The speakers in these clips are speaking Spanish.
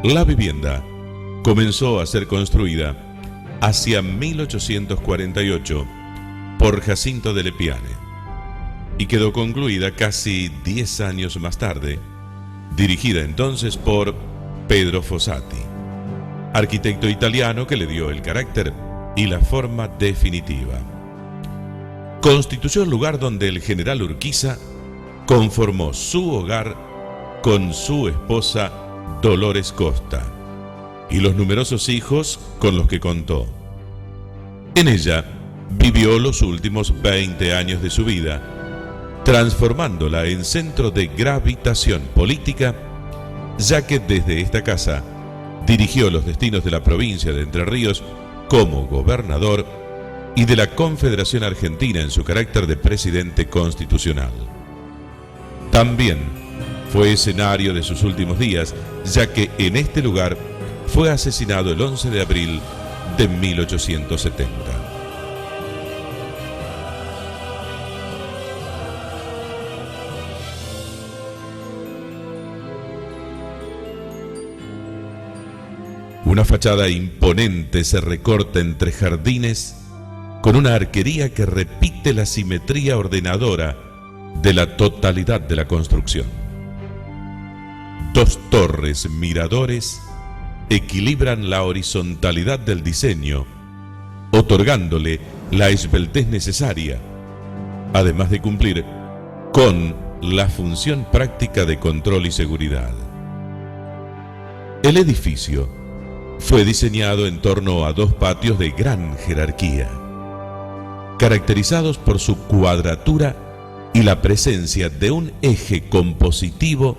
La vivienda comenzó a ser construida hacia 1848 por Jacinto de Lepiane y quedó concluida casi 10 años más tarde, dirigida entonces por Pedro Fossati, arquitecto italiano que le dio el carácter y la forma definitiva. Constituyó el lugar donde el general Urquiza conformó su hogar con su esposa Dolores Costa y los numerosos hijos con los que contó. En ella vivió los últimos 20 años de su vida, transformándola en centro de gravitación política, ya que desde esta casa dirigió los destinos de la provincia de Entre Ríos como gobernador y de la Confederación Argentina en su carácter de presidente constitucional. También fue escenario de sus últimos días, ya que en este lugar fue asesinado el 11 de abril de 1870. Una fachada imponente se recorta entre jardines con una arquería que repite la simetría ordenadora de la totalidad de la construcción. Dos torres miradores equilibran la horizontalidad del diseño, otorgándole la esbeltez necesaria, además de cumplir con la función práctica de control y seguridad. El edificio fue diseñado en torno a dos patios de gran jerarquía, caracterizados por su cuadratura y la presencia de un eje compositivo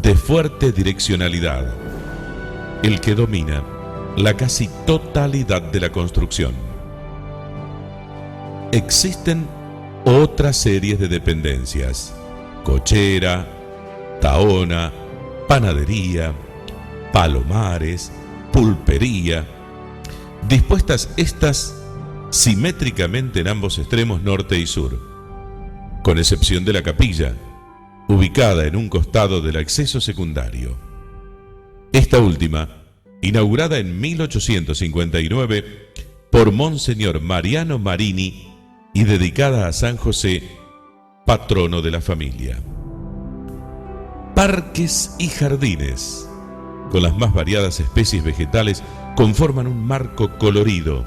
de fuerte direccionalidad, el que domina la casi totalidad de la construcción. Existen otras series de dependencias: cochera, tahona, panadería, palomares, pulpería, dispuestas estas simétricamente en ambos extremos norte y sur, con excepción de la capilla, ubicada en un costado del acceso secundario. Esta última, inaugurada en 1859 por Monseñor Mariano Marini y dedicada a San José, patrono de la familia. Parques y jardines, con las más variadas especies vegetales, conforman un marco colorido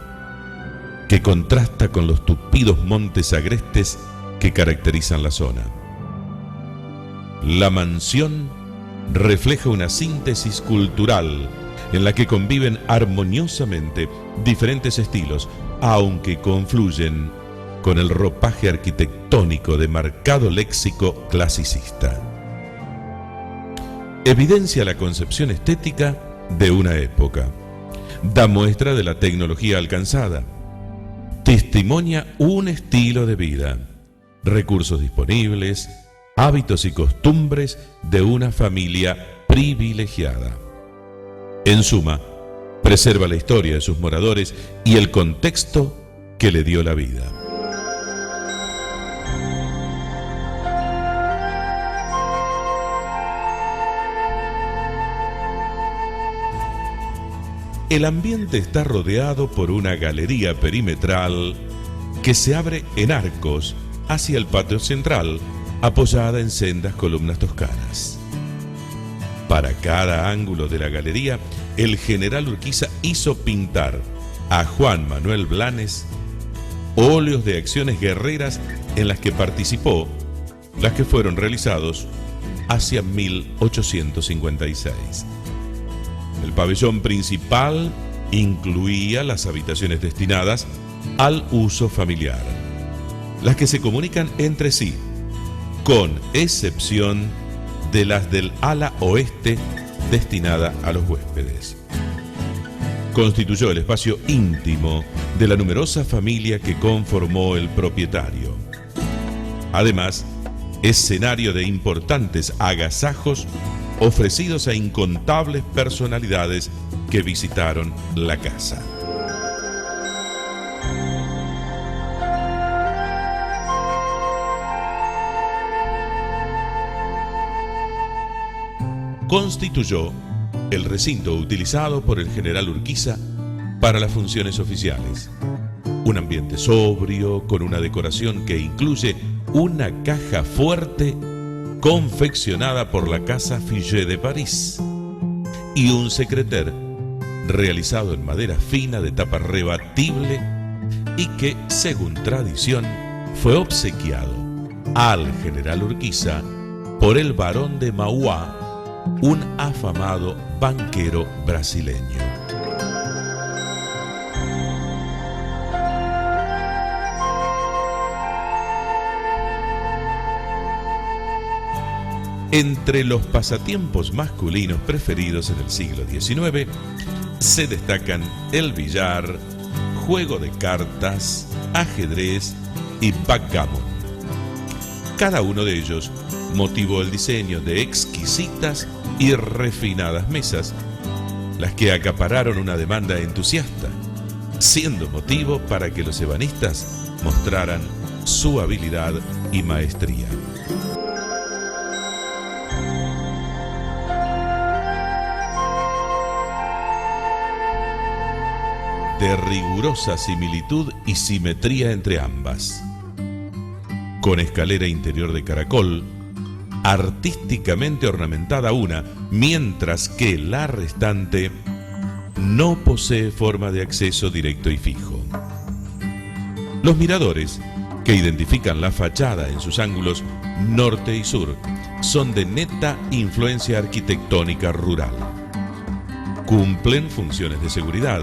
que contrasta con los tupidos montes agrestes que caracterizan la zona. La mansión refleja una síntesis cultural en la que conviven armoniosamente diferentes estilos, aunque confluyen con el ropaje arquitectónico de marcado léxico clasicista. Evidencia la concepción estética de una época, da muestra de la tecnología alcanzada, testimonia un estilo de vida, recursos disponibles, hábitos y costumbres de una familia privilegiada. En suma, preserva la historia de sus moradores y el contexto que le dio la vida. El ambiente está rodeado por una galería perimetral que se abre en arcos hacia el patio central, apoyada en sendas columnas toscanas. Para cada ángulo de la galería, el general Urquiza hizo pintar a Juan Manuel Blanes óleos de acciones guerreras en las que participó, las que fueron realizados hacia 1856. El pabellón principal incluía las habitaciones destinadas al uso familiar, las que se comunican entre sí, con excepción de las del ala oeste destinada a los huéspedes. Constituyó el espacio íntimo de la numerosa familia que conformó el propietario. Además, escenario de importantes agasajos ofrecidos a incontables personalidades que visitaron la casa. Constituyó el recinto utilizado por el general Urquiza para las funciones oficiales. Un ambiente sobrio, con una decoración que incluye una caja fuerte confeccionada por la Casa Fillet de París y un secrétaire realizado en madera fina de tapa rebatible y que, según tradición, fue obsequiado al general Urquiza por el barón de Mauá, un afamado banquero brasileño. Entre los pasatiempos masculinos preferidos en el siglo XIX se destacan el billar, juego de cartas, ajedrez y backgammon. Cada uno de ellos motivó el diseño de exquisitas y refinadas mesas, las que acapararon una demanda entusiasta, siendo motivo para que los ebanistas mostraran su habilidad y maestría. De rigurosa similitud y simetría entre ambas, con escalera interior de caracol, artísticamente ornamentada una, mientras que la restante no posee forma de acceso directo y fijo. Los miradores, que identifican la fachada en sus ángulos norte y sur, son de neta influencia arquitectónica rural. Cumplen funciones de seguridad,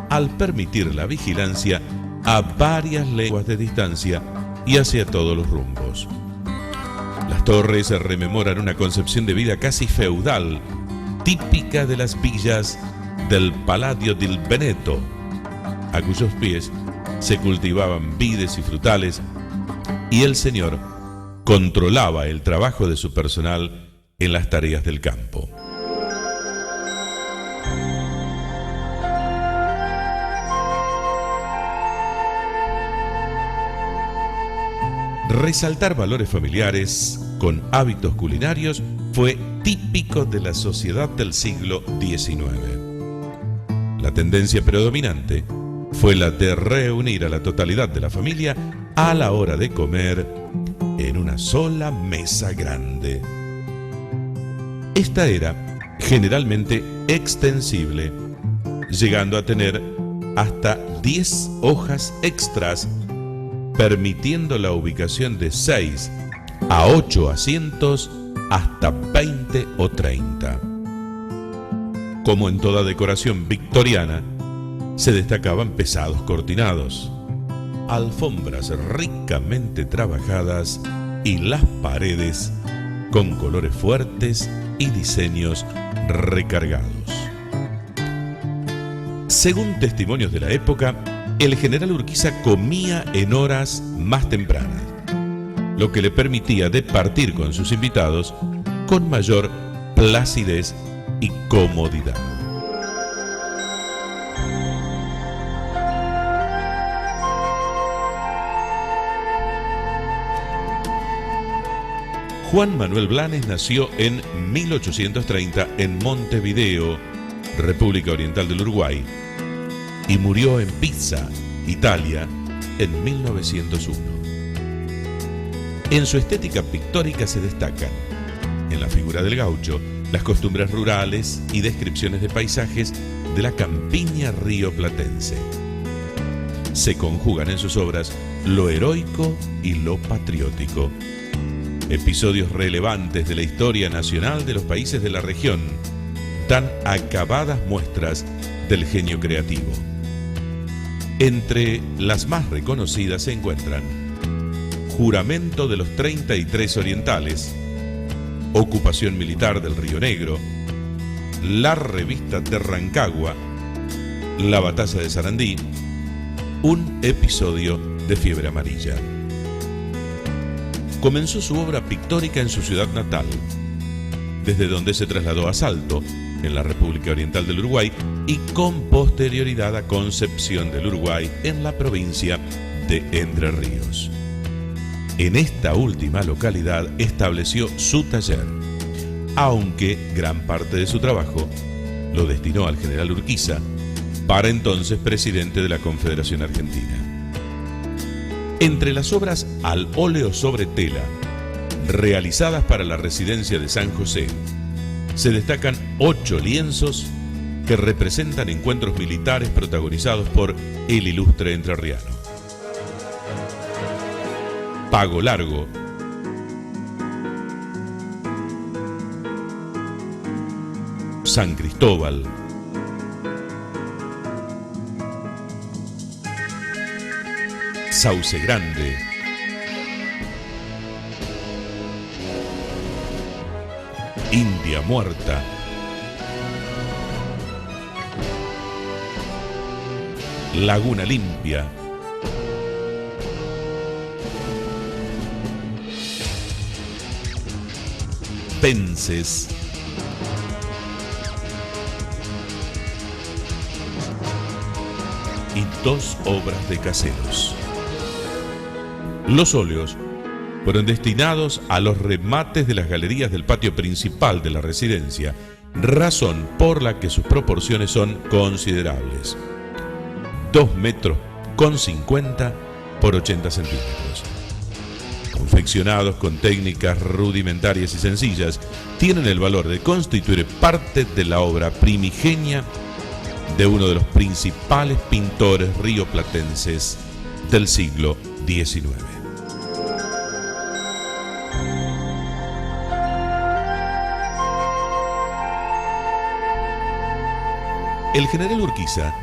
al permitir la vigilancia a varias leguas de distancia y hacia todos los rumbos. Las torres rememoran una concepción de vida casi feudal, típica de las villas del Palladio del Veneto, a cuyos pies se cultivaban vides y frutales, y el señor controlaba el trabajo de su personal en las tareas del campo. Resaltar valores familiares con hábitos culinarios fue típico de la sociedad del siglo XIX. La tendencia predominante fue la de reunir a la totalidad de la familia a la hora de comer en una sola mesa grande. Esta era generalmente extensible, llegando a tener hasta 10 hojas extras, permitiendo la ubicación de 6 a 8 asientos hasta 20 o 30. Como en toda decoración victoriana, se destacaban pesados cortinados, alfombras ricamente trabajadas y las paredes con colores fuertes y diseños recargados. Según testimonios de la época, el general Urquiza comía en horas más tempranas, lo que le permitía departir con sus invitados con mayor placidez y comodidad. Juan Manuel Blanes nació en 1830 en Montevideo, República Oriental del Uruguay, y murió en Pisa, Italia, en 1901. En su estética pictórica se destacan, en la figura del gaucho, las costumbres rurales y descripciones de paisajes de la campiña rioplatense. Se conjugan en sus obras lo heroico y lo patriótico, episodios relevantes de la historia nacional de los países de la región, dan acabadas muestras del genio creativo. Entre las más reconocidas se encuentran Juramento de los 33 Orientales, Ocupación Militar del Río Negro, La Revista de Rancagua, La Batalla de Sarandí, un episodio de Fiebre Amarilla. Comenzó su obra pictórica en su ciudad natal, desde donde se trasladó a Salto, en la República Oriental del Uruguay, y con posterioridad a Concepción del Uruguay, en la provincia de Entre Ríos. En esta última localidad estableció su taller, aunque gran parte de su trabajo lo destinó al general Urquiza, para entonces presidente de la Confederación Argentina. Entre las obras al óleo sobre tela, realizadas para la residencia de San José, se destacan 8 lienzos que representan encuentros militares protagonizados por el ilustre entrerriano. Pago Largo, San Cristóbal, Sauce Grande, India Muerta, Laguna Limpia, Pences, y 2 obras de Caseros. Los óleos fueron destinados a los remates de las galerías del patio principal de la residencia, razón por la que sus proporciones son considerables. 2,50 metros por 80 centímetros. Confeccionados con técnicas rudimentarias y sencillas, tienen el valor de constituir parte de la obra primigenia de uno de los principales pintores rioplatenses del siglo XIX. El general Urquiza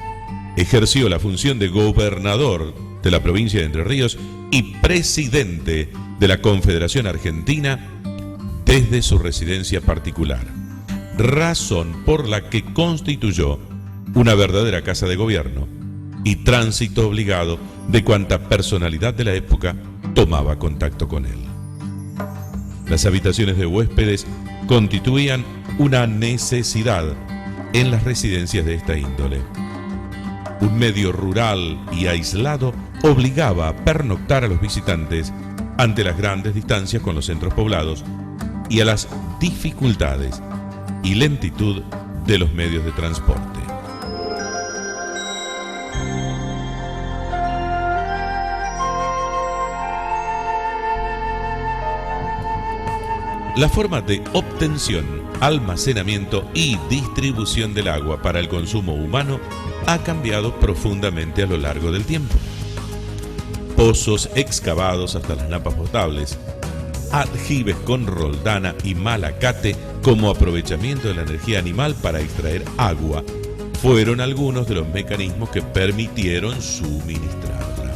ejerció la función de gobernador de la provincia de Entre Ríos y presidente de la Confederación Argentina desde su residencia particular, razón por la que constituyó una verdadera casa de gobierno y tránsito obligado de cuanta personalidad de la época tomaba contacto con él. Las habitaciones de huéspedes constituían una necesidad en las residencias de esta índole. Un medio rural y aislado obligaba a pernoctar a los visitantes ante las grandes distancias con los centros poblados y a las dificultades y lentitud de los medios de transporte. La forma de obtención, almacenamiento y distribución del agua para el consumo humano ha cambiado profundamente a lo largo del tiempo. Pozos excavados hasta las napas potables, aljibes con roldana y malacate como aprovechamiento de la energía animal para extraer agua fueron algunos de los mecanismos que permitieron suministrarla.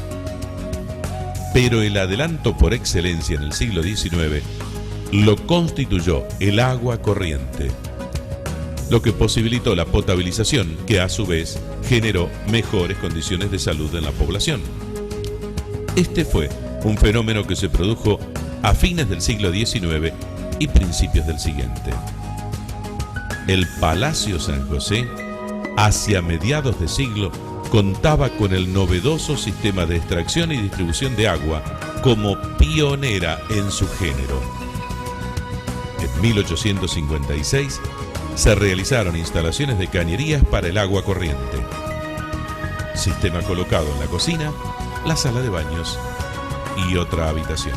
Pero el adelanto por excelencia en el siglo XIX lo constituyó el agua corriente, lo que posibilitó la potabilización, que a su vez generó mejores condiciones de salud en la población. Este fue un fenómeno que se produjo a fines del siglo XIX y principios del siguiente. El Palacio San José, hacia mediados de siglo, contaba con el novedoso sistema de extracción y distribución de agua como pionera en su género. En 1856 se realizaron instalaciones de cañerías para el agua corriente. Sistema colocado en la cocina, la sala de baños y otra habitación.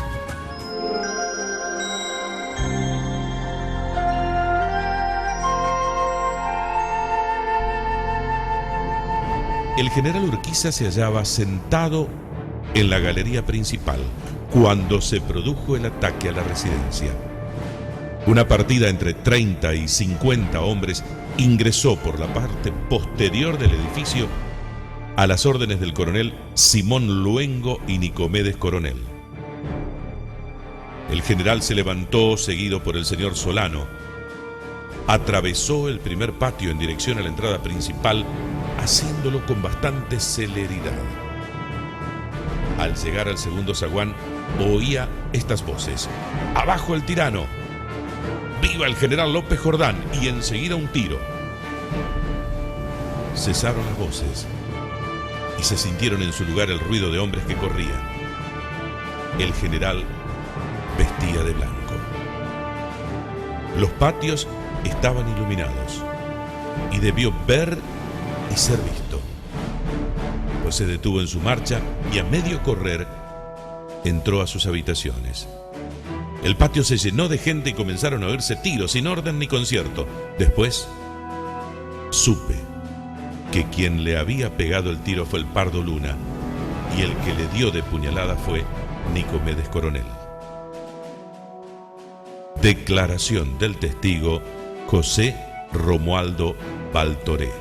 El general Urquiza se hallaba sentado en la galería principal cuando se produjo el ataque a la residencia. Una partida entre 30 y 50 hombres ingresó por la parte posterior del edificio a las órdenes del coronel Simón Luengo y Nicomedes Coronel. El general se levantó seguido por el señor Solano, atravesó el primer patio en dirección a la entrada principal, haciéndolo con bastante celeridad. Al llegar al segundo zaguán, oía estas voces: ¡Abajo el tirano! ¡Viva el general López Jordán! Y enseguida un tiro. Cesaron las voces y se sintieron en su lugar el ruido de hombres que corrían. El general vestía de blanco. Los patios estaban iluminados y debió ver y ser visto, pues se detuvo en su marcha y a medio correr entró a sus habitaciones. El patio se llenó de gente y comenzaron a oírse tiros sin orden ni concierto. Después supe que quien le había pegado el tiro fue el Pardo Luna y el que le dio de puñalada fue Nicomedes Coronel. Declaración del testigo José Romualdo Baltoré.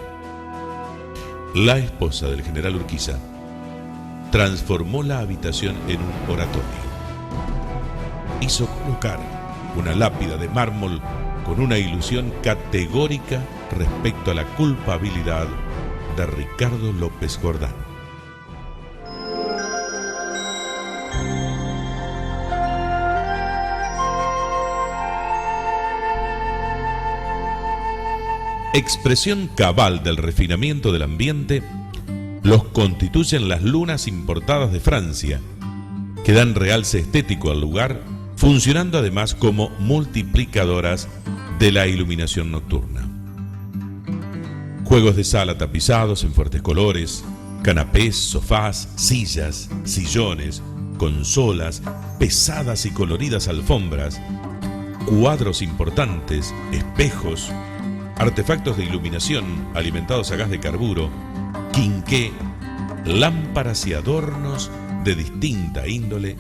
La esposa del general Urquiza transformó la habitación en un oratorio. Hizo colocar una lápida de mármol con una ilusión categórica respecto a la culpabilidad de Ricardo López Jordán. Expresión cabal del refinamiento del ambiente los constituyen las lunas importadas de Francia, que dan realce estético al lugar, funcionando además como multiplicadoras de la iluminación nocturna. Juegos de sala tapizados en fuertes colores, canapés, sofás, sillas, sillones, consolas, pesadas y coloridas alfombras, cuadros importantes, espejos, artefactos de iluminación alimentados a gas de carburo, quinqué, lámparas y adornos de distinta índole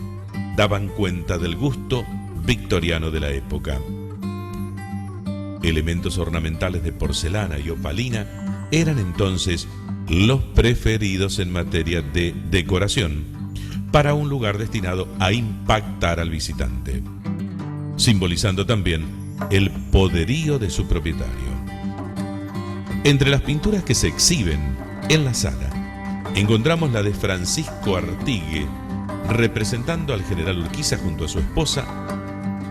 daban cuenta del gusto victoriano de la época. Elementos ornamentales de porcelana y opalina eran entonces los preferidos en materia de decoración para un lugar destinado a impactar al visitante, simbolizando también el poderío de su propietario. Entre las pinturas que se exhiben en la sala encontramos la de Francisco Artigue, representando al general Urquiza junto a su esposa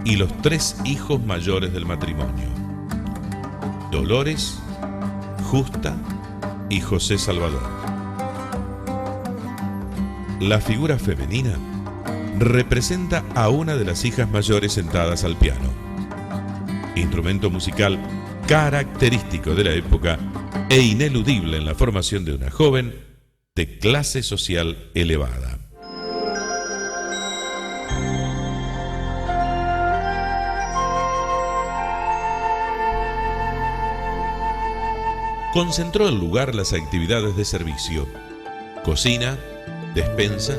y los 3 hijos mayores del matrimonio: Dolores, Justa y José Salvador. La figura femenina representa a una de las hijas mayores sentadas al piano, instrumento musical característico de la época e ineludible en la formación de una joven de clase social elevada. Concentró el lugar las actividades de servicio: cocina, despensa,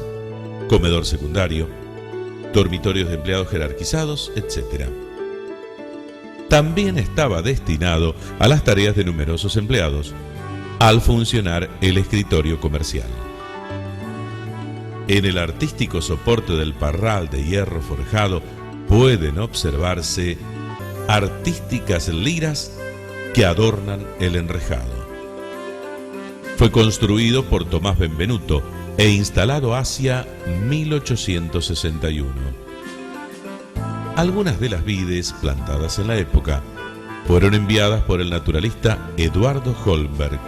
comedor secundario, dormitorios de empleados jerarquizados, etc. También estaba destinado a las tareas de numerosos empleados, al funcionar el escritorio comercial. En el artístico soporte del parral de hierro forjado pueden observarse artísticas liras que adornan el enrejado. Fue construido por Tomás Benvenuto e instalado hacia 1861. Algunas de las vides plantadas en la época fueron enviadas por el naturalista Eduardo Holmberg.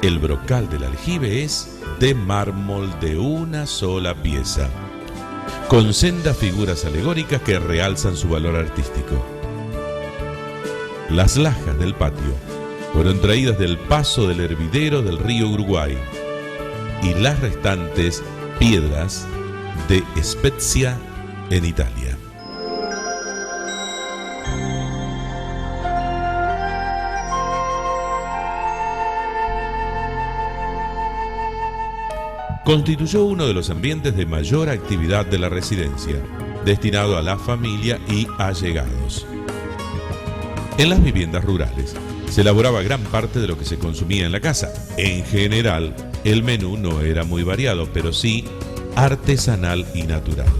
El brocal del aljibe es de mármol de una sola pieza, con sendas figuras alegóricas que realzan su valor artístico. Las lajas del patio fueron traídas del paso del hervidero del río Uruguay y las restantes piedras de Spezia en Italia. Constituyó uno de los ambientes de mayor actividad de la residencia, destinado a la familia y allegados. En las viviendas rurales se elaboraba gran parte de lo que se consumía en la casa. En general, el menú no era muy variado, pero sí artesanal y natural.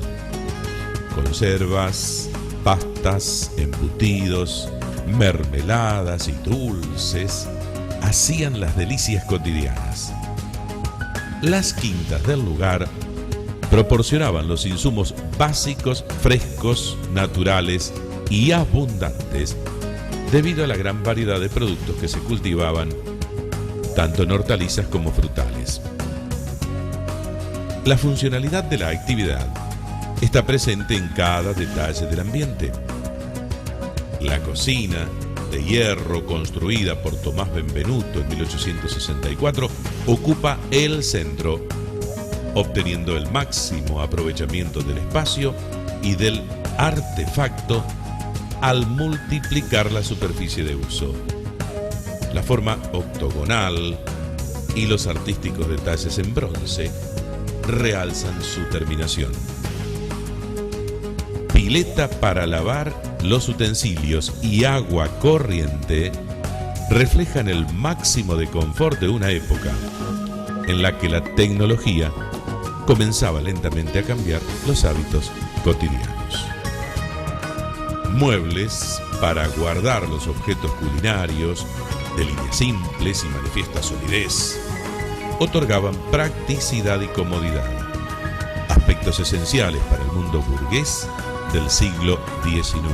Conservas, pastas, embutidos, mermeladas y dulces hacían las delicias cotidianas. Las quintas del lugar proporcionaban los insumos básicos, frescos, naturales y abundantes, debido a la gran variedad de productos que se cultivaban, tanto en hortalizas como frutales. La funcionalidad de la actividad está presente en cada detalle del ambiente. La cocina, de hierro, construida por Tomás Benvenuto en 1864, ocupa el centro, obteniendo el máximo aprovechamiento del espacio y del artefacto al multiplicar la superficie de uso. La forma octogonal y los artísticos detalles en bronce realzan su terminación. Pileta para lavar los utensilios y agua corriente reflejan el máximo de confort de una época en la que la tecnología comenzaba lentamente a cambiar los hábitos cotidianos. Muebles para guardar los objetos culinarios de líneas simples y manifiesta solidez otorgaban practicidad y comodidad, aspectos esenciales para el mundo burgués del siglo XIX.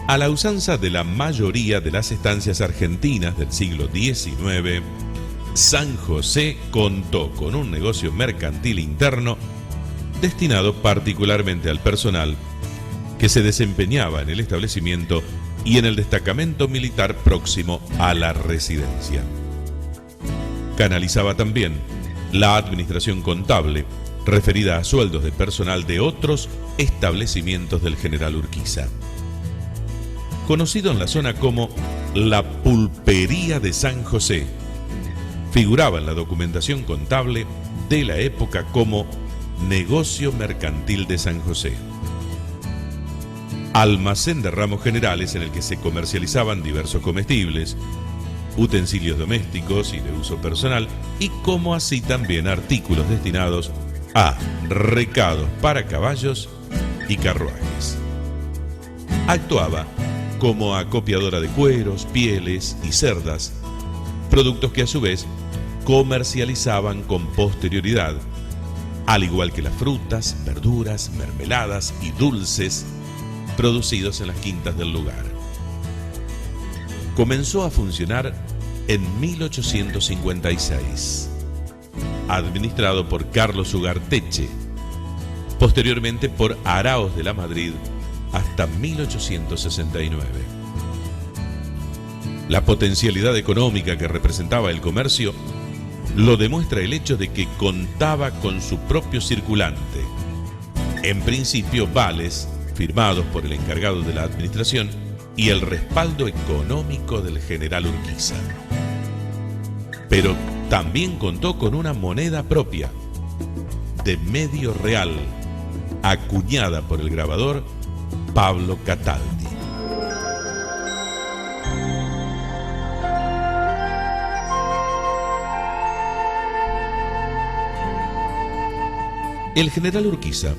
A la usanza de la mayoría de las estancias argentinas del siglo XIX, San José contó con un negocio mercantil interno destinado particularmente al personal que se desempeñaba en el establecimiento y en el destacamento militar próximo a la residencia. Canalizaba también la administración contable referida a sueldos de personal de otros establecimientos del general Urquiza. Conocido en la zona como la Pulpería de San José, figuraba en la documentación contable de la época como Negocio Mercantil de San José. Almacén de ramos generales en el que se comercializaban diversos comestibles, utensilios domésticos y de uso personal, y como así también artículos destinados a recados para caballos y carruajes. Actuaba como acopiadora de cueros, pieles y cerdas, productos que a su vez comercializaban con posterioridad, al igual que las frutas, verduras, mermeladas y dulces producidos en las quintas del lugar. Comenzó a funcionar en 1856, administrado por Carlos Ugarteche, posteriormente por Araos de la Madrid hasta 1869. La potencialidad económica que representaba el comercio lo demuestra el hecho de que contaba con su propio circulante, en principio vales firmados por el encargado de la administración y el respaldo económico del general Urquiza. Pero también contó con una moneda propia, de medio real, acuñada por el grabador Pablo Cataldi. El general Urquiza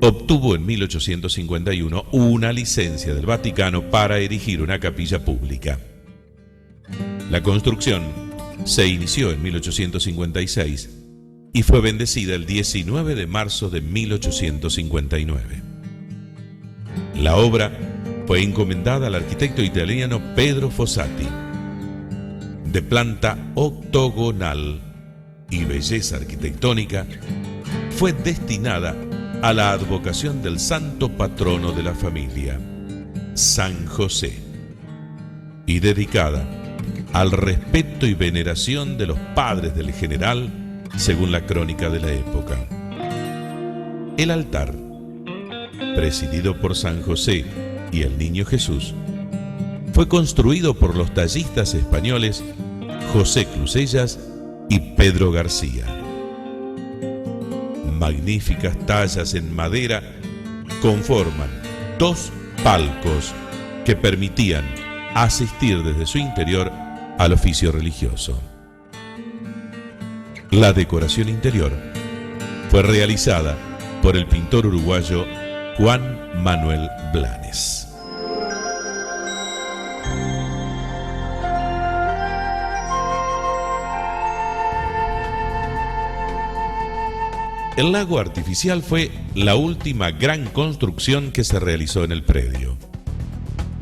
obtuvo en 1851 una licencia del Vaticano para erigir una capilla pública. La construcción se inició en 1856 y fue bendecida el 19 de marzo de 1859. La obra fue encomendada al arquitecto italiano Pedro Fossati. De planta octogonal y belleza arquitectónica, fue destinada a la advocación del santo patrono de la familia, San José, y dedicada al respeto y veneración de los padres del general, según la crónica de la época. El altar, presidido por San José y el Niño Jesús, fue construido por los tallistas españoles José Clusellas y Pedro García. Magníficas tallas en madera conforman dos palcos que permitían asistir desde su interior al oficio religioso. La decoración interior fue realizada por el pintor uruguayo Juan Manuel Blanes. El lago artificial fue la última gran construcción que se realizó en el predio.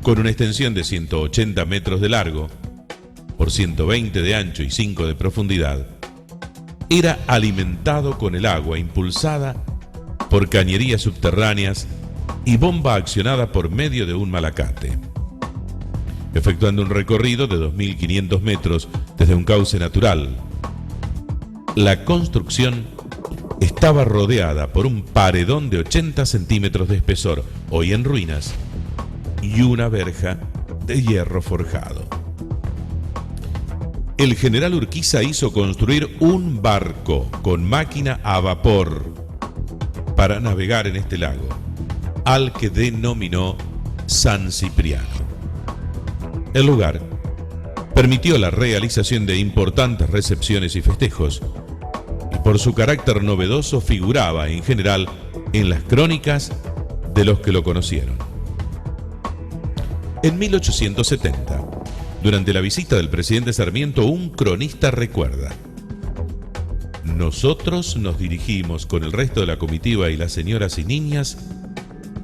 Con una extensión de 180 metros de largo, por 120 de ancho y 5 de profundidad, era alimentado con el agua impulsada por cañerías subterráneas y bomba accionada por medio de un malacate. Efectuando un recorrido de 2.500 metros desde un cauce natural, la construcción estaba rodeada por un paredón de 80 centímetros de espesor, hoy en ruinas, y una verja de hierro forjado. El general Urquiza hizo construir un barco con máquina a vapor para navegar en este lago, al que denominó San Cipriano. El lugar permitió la realización de importantes recepciones y festejos, y por su carácter novedoso figuraba en general en las crónicas de los que lo conocieron. En 1870, durante la visita del presidente Sarmiento, un cronista recuerda: nosotros nos dirigimos con el resto de la comitiva y las señoras y niñas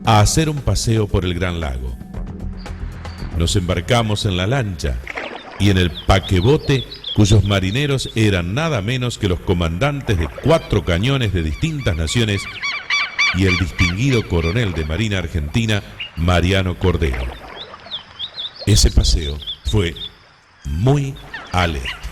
a hacer un paseo por el Gran Lago. Nos embarcamos en la lancha y en el paquebote, cuyos marineros eran nada menos que los comandantes de 4 cañones de distintas naciones y el distinguido coronel de Marina Argentina, Mariano Cordero. Ese paseo fue muy alegre.